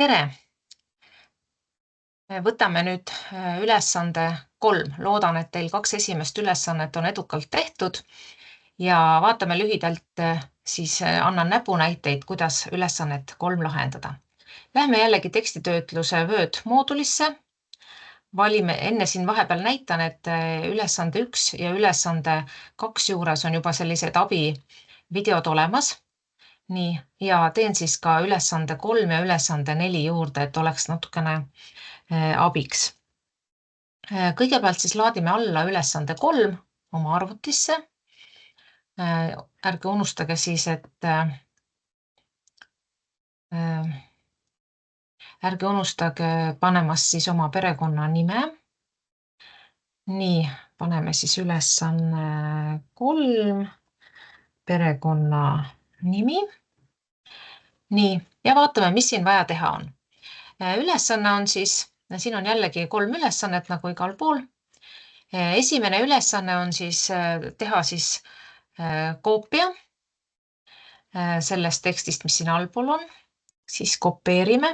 Tere! Võtame nüüd ülesande 3. Loodan, et teil 2 esimest ülesannet on edukalt tehtud ja vaatame lühidalt, siis annan näpunäiteid, kuidas ülesannet 3 lahendada. Lähme jällegi tekstitöötluse Word moodulisse. Valime, enne siin vahepeal näitan, et ülesande 1 ja ülesande 2 juures on juba sellised abivideod olemas. Nii, ja teen siis ka ülesande 3 ja ülesande 4 juurde, et oleks natukene abiks. Kõigepealt siis laadime alla ülesande 3 oma arvutisse. Ärge unustage siis, et ärge unustage panemast siis oma perekonna nime. Nii, paneme siis ülesanne 3 perekonna nimi. Nii, ja vaatame, mis siin vaja teha on. Ülesanne on siis, siin on jällegi 3 ülesannet nagu igal pool. Esimene ülesanne on siis teha siis koopia sellest tekstist, mis siin allpool on, siis kopeerime.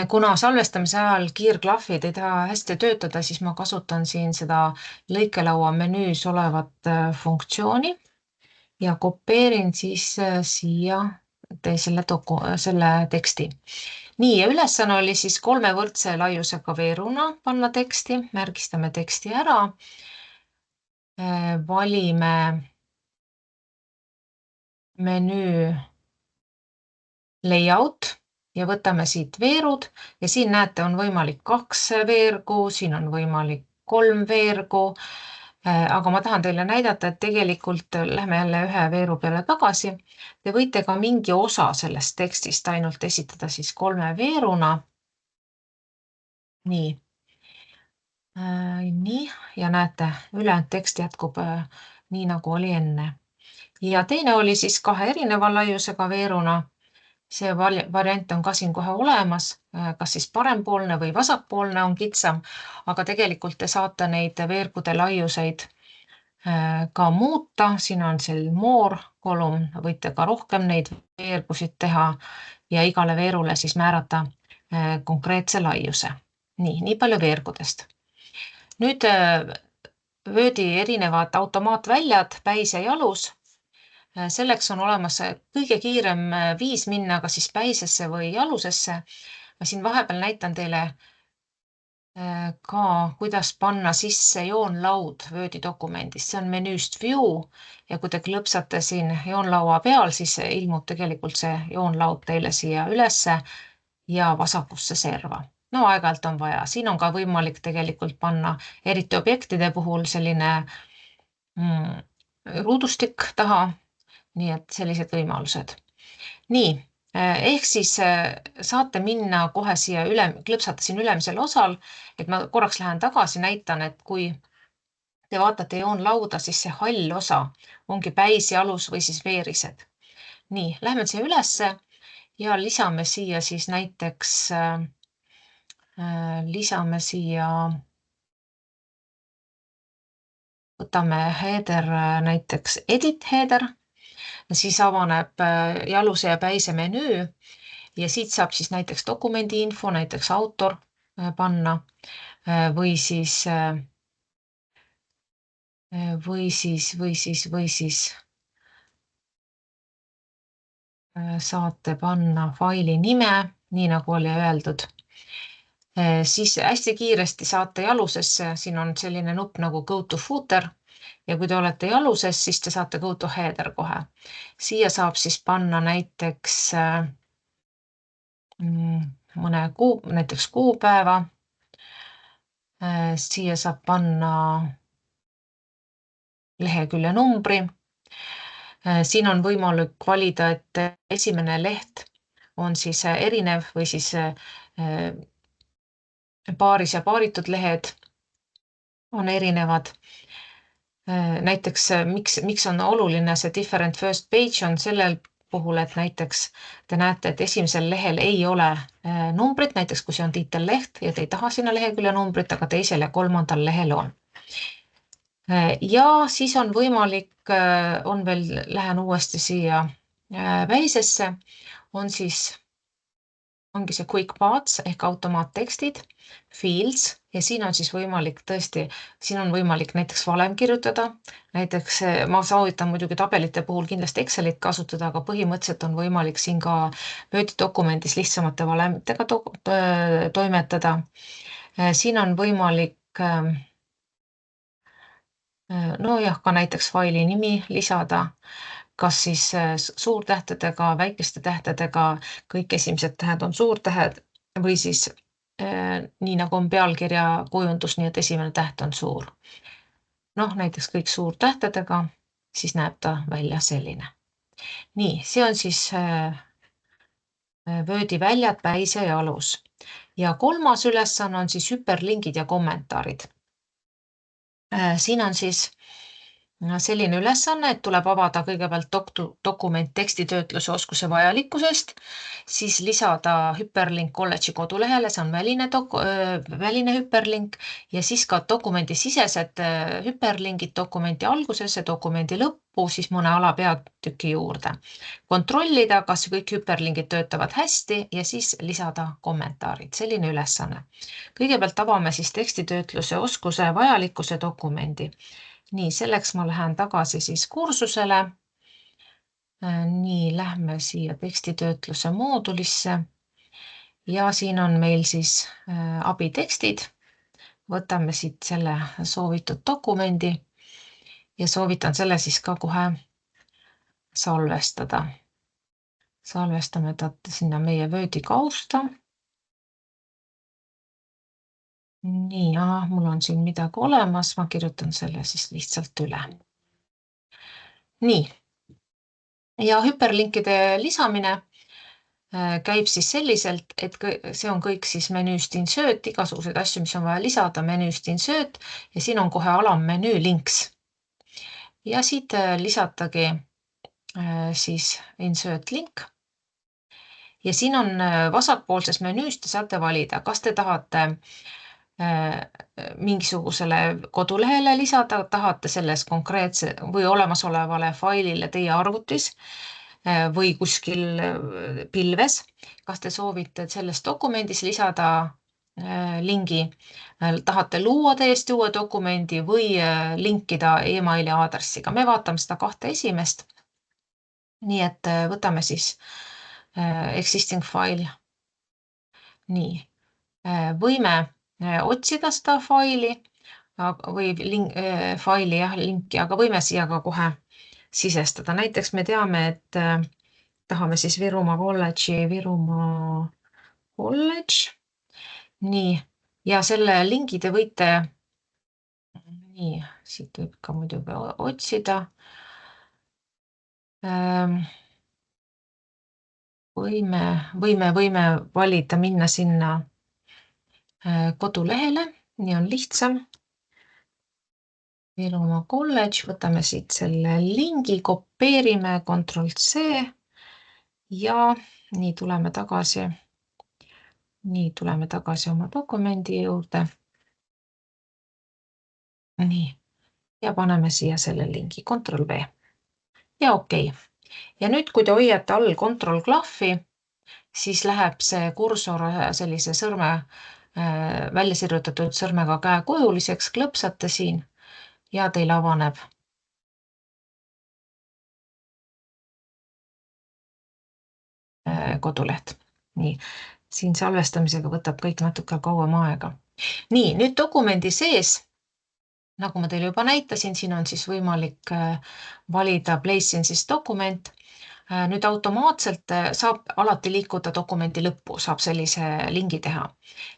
Kuna salvestamise ajal kiirklahvid ei taha hästi töötada, siis ma kasutan siin seda lõikelaua menüüs olevat funktsiooni ja kopeerin siis siia selle teksti. Nii, ja ülesanne oli siis 3 võrdse laiusega veeruna panna teksti, märgistame teksti ära, valime menüü layout ja võtame siit veerud ja siin näete, on võimalik 2 veergu, siin on võimalik 3 veergu, aga ma tahan teile näidata, et tegelikult lähme jälle ühe veeru peale tagasi. Te võite ka mingi osa sellest tekstist ainult esitada siis 3 veeruna. Nii. Nii, ja näete, ülejäänud tekst jätkub nii, nagu oli enne. Ja teine oli siis 2 erineva laiusega veeruna. See variant on ka siin kohe olemas, kas siis parempoolne või vasakpoolne on kitsam, aga tegelikult te saate neid veergude laiuseid ka muuta. Siin on seal more kolum, võite ka rohkem neid veergusid teha ja igale veerule siis määrata konkreetse laiuse. Nii palju veergudest. Nüüd Wordi erinevad automaatväljad, päis ja jalus. Selleks on olemas kõige kiirem viis minna kas siis päisesse või jalusesse. Ma siin vahepeal näitan teile ka, kuidas panna sisse joonlaud Wordi dokumendis. See on menüüst View ja kui te klõpsate siin joonlaua peal, siis ilmub tegelikult see joonlaud teile siia ülesse ja vasakusse serva. No aeg-ajalt on vaja. Siin on ka võimalik tegelikult panna eriti objektide puhul selline ruudustik taha. Nii et sellised võimalused. Nii, ehk siis saate minna kohe siia klõpsata siin ülemisel osal, et ma korraks lähen tagasi, näitan, et kui te vaatate joonlauda, siis see hall osa ongi päis, jalus või siis veerised. Nii, lähme siia ülesse ja lisame siia siis näiteks, võtame header näiteks edit header. Siis avaneb jaluse ja päise menüü ja siit saab siis näiteks dokumendi info, näiteks autor panna või siis saate panna faili nime, nii nagu oli öeldud. Siis hästi kiiresti saate jalusesse, siin on selline nupp nagu go to footer. Ja kui te olete jaluses, siis te saate go to header kohe. Siia saab siis panna näiteks mõne näiteks kuupäeva. Siia saab panna lehekülje numbri. Siin on võimalik valida, et esimene leht on siis erinev või siis paaris ja paaritud lehed on erinevad. Näiteks, miks on oluline see different first page on sellel puhul, et näiteks te näete, et esimesel lehel ei ole numbrit, näiteks kui see on tiitelleht ja te ei taha sinna lehekülje numbrit, aga teisel ja 3. lehel on. Ja siis on võimalik, lähen uuesti siia päisesse, on siis ongi see quick paths ehk automaattekstid, fields ja siin on siis võimalik tõesti, siin on võimalik näiteks valem kirjutada. Näiteks ma soovitan muidugi tabelite puhul kindlasti Excelit kasutada, aga põhimõtteliselt on võimalik siin ka Wordi dokumendis lihtsamate valemitega toimetada. Siin on võimalik nojah, ka näiteks faili nimi lisada, kas siis suurtähtedega, väikeste tähtedega, kõik esimesed tähed on suurtähed või siis nii nagu on pealkirja kujundus, nii et esimene täht on suur. Näiteks kõik suurtähtedega, siis näeb ta välja selline. Nii, see on siis Wordi väljad, päise ja alus. Ja kolmas ülesanne on siis hüperlingid ja kommentaarid. Siin on siis selline ülesanne, et tuleb avada kõigepealt dokument tekstitöötluse oskuse vajalikkusest, siis lisada hüperlink kolledži kodulehele, see on väline hüperlink ja siis ka dokumendi sisesed hüperlingid dokumenti algusesse, dokumendi lõppu, siis mõne alapeatüki juurde. Kontrollida, kas kõik hüperlingid töötavad hästi ja siis lisada kommentaarid, selline ülesanne. Kõigepealt avame siis tekstitöötluse oskuse vajalikkuse dokumendi. Nii, selleks ma lähen tagasi siis kursusele. Nii, lähme siia tekstitöötluse moodulisse ja siin on meil siis abitekstid. Võtame siit selle soovitud dokumendi ja soovitan selle siis ka kohe salvestada. Salvestame ta sinna meie Wordi kausta. Nii, mul on siin midagi olemas, ma kirjutan selle siis lihtsalt üle. Nii, ja hüperlinkide lisamine käib siis selliselt, et see on kõik siis menüüst insert, igasuguseid asju, mis on vaja lisada menüüst insert ja siin on kohe alammenüü links. Ja siit lisatagi siis insert link. Ja siin on vasakpoolses menüüs, te saate valida, kas te tahate mingisugusele kodulehele lisada, tahate selles konkreetse või olemasolevale failile teie arvutis või kuskil pilves. Kas te soovite selles dokumendis lisada lingi, tahate luua täiesti uue dokumendi või linkida emaili aadressiga. Me vaatame seda kahte esimest. Nii et võtame siis existing file. Nii, võime otsida seda faili või faili linki, aga võime siia ka kohe sisestada. Näiteks me teame, et tahame siis Virumaa kolledž. Nii, ja selle lingi te võite, nii, siit võib ka muidugi otsida. Võime valida minna sinna kodulehele, nii on lihtsam. Virumaa kolledž, võtame siit selle lingi, kopeerime, Ctrl+C ja nii tuleme tagasi. Nii tuleme tagasi oma dokumendi juurde. Nii, ja paneme siia selle lingi, Ctrl+V ja okei. Ja nüüd, kui te hoiate all Ctrl+klahvi, siis läheb see kursor sellise sõrme, välja sirjutatud sõrmega käekujuliseks, klõpsate siin ja teil avaneb koduleht. Nii, siin salvestamisega võtab kõik natuke kauem aega. Nii, nüüd dokumendi sees, nagu ma teile juba näitasin, siin on siis võimalik valida place in siis dokument. Nüüd automaatselt saab alati liikuda dokumendi lõppu, saab sellise lingi teha.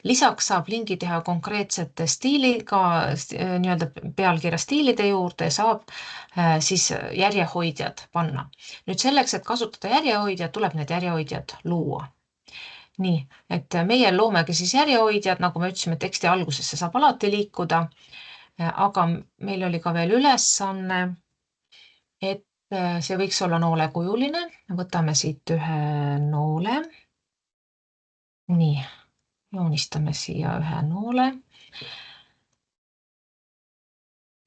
Lisaks saab lingi teha konkreetsete stiiliga, nii-öelda pealkirja stiilide juurde, saab siis järjehoidjad panna. Nüüd selleks, et kasutada järjehoidjad, tuleb need järjehoidjad luua. Nii, et meie loomegi siis järjehoidjad, nagu me ütlesime, teksti algusesse saab alati liikuda, aga meil oli ka veel ülesanne, et see võiks olla noolekujuline. Võtame siit ühe noole. Nii, joonistame siia ühe noole.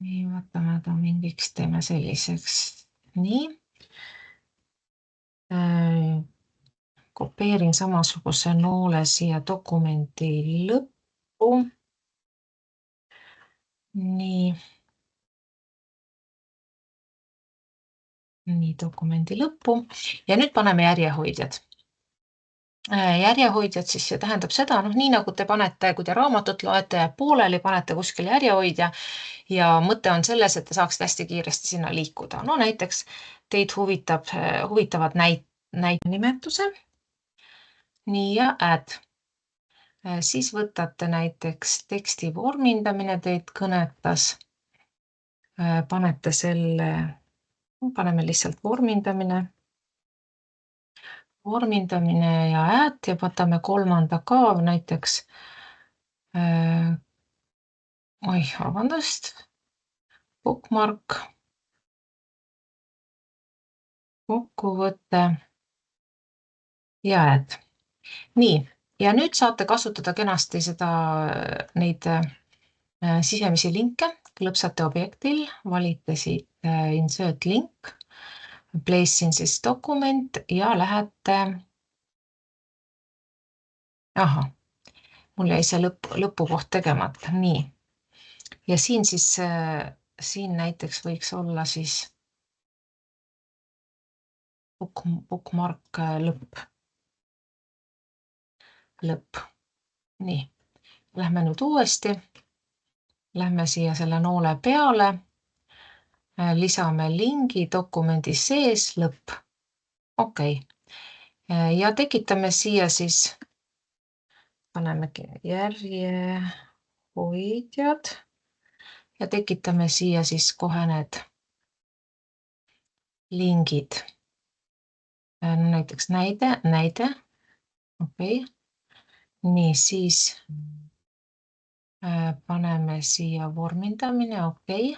Nii, võtame ta mingiks, teeme selliseks. Nii. kopeerin samasuguse noole siia dokumendi lõppu. Nii. Nii, dokumendi lõppu ja nüüd paneme järjehoidjad. Järjehoidjad siis see tähendab seda, nii nagu te panete, kui te raamatut loete pooleli, panete kuskil järjehoidja ja mõte on selles, et te saaksite hästi kiiresti sinna liikuda. No näiteks teid huvitavad näitnimetuse. Nii ja add. Siis võtate näiteks teksti vormindamine teid kõnetas. Panete selle, paneme lihtsalt vormindamine ja add ja võtame kolmanda ka näiteks, vabandust, bookmark, kokkuvõte ja add. Nii, ja nüüd saate kasutada kenasti neid sisemisi linke, klõpsate objektil, valite siit insert link, place'in siis dokument ja lähete, mul jäi see lõpukoht tegemata, nii. Ja siin siis, siin näiteks võiks olla siis bookmark lõpp. Nii, lähme nüüd uuesti, lähme siia selle noole peale, lisame lingi dokumendi sees lõpp. Okei. Ja tekitame siia siis, paneme järjehoidjad ja tekitame siia siis kohe need lingid. Näiteks näide. Okei. Nii, siis paneme siia vormindamine, okei.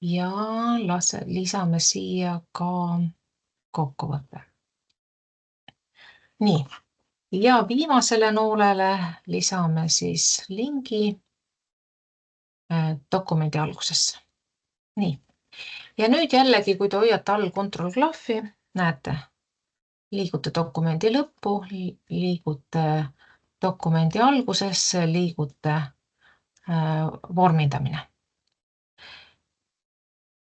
Ja lisame siia ka kokkuvõte. Nii, ja viimasele noolele lisame siis lingi dokumendi algusesse. Nii, ja nüüd jällegi, kui te hoiate all kontrollklahvi, näete, liigute dokumendi lõppu, liigute dokumendi algusesse, liigute vormindamine.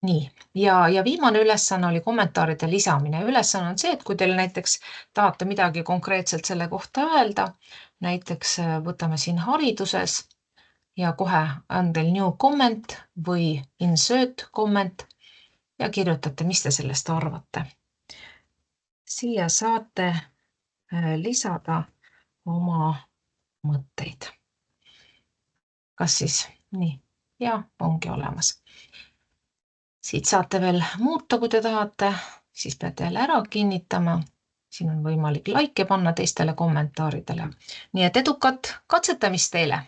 Nii, ja viimane ülesanne oli kommentaaride lisamine. Ülesanne on see, et kui teil näiteks tahate midagi konkreetselt selle kohta öelda, näiteks võtame siin hariduses ja kohe on teil new comment või insert comment ja kirjutate, mis te sellest arvate. Siia saate lisada oma mõtteid. Kas siis nii? Ja ongi olemas. Siit saate veel muuta, kui te tahate, siis peate jälle ära kinnitama. Siin on võimalik like panna teistele kommentaaridele. Nii et edukat katsetamist teile!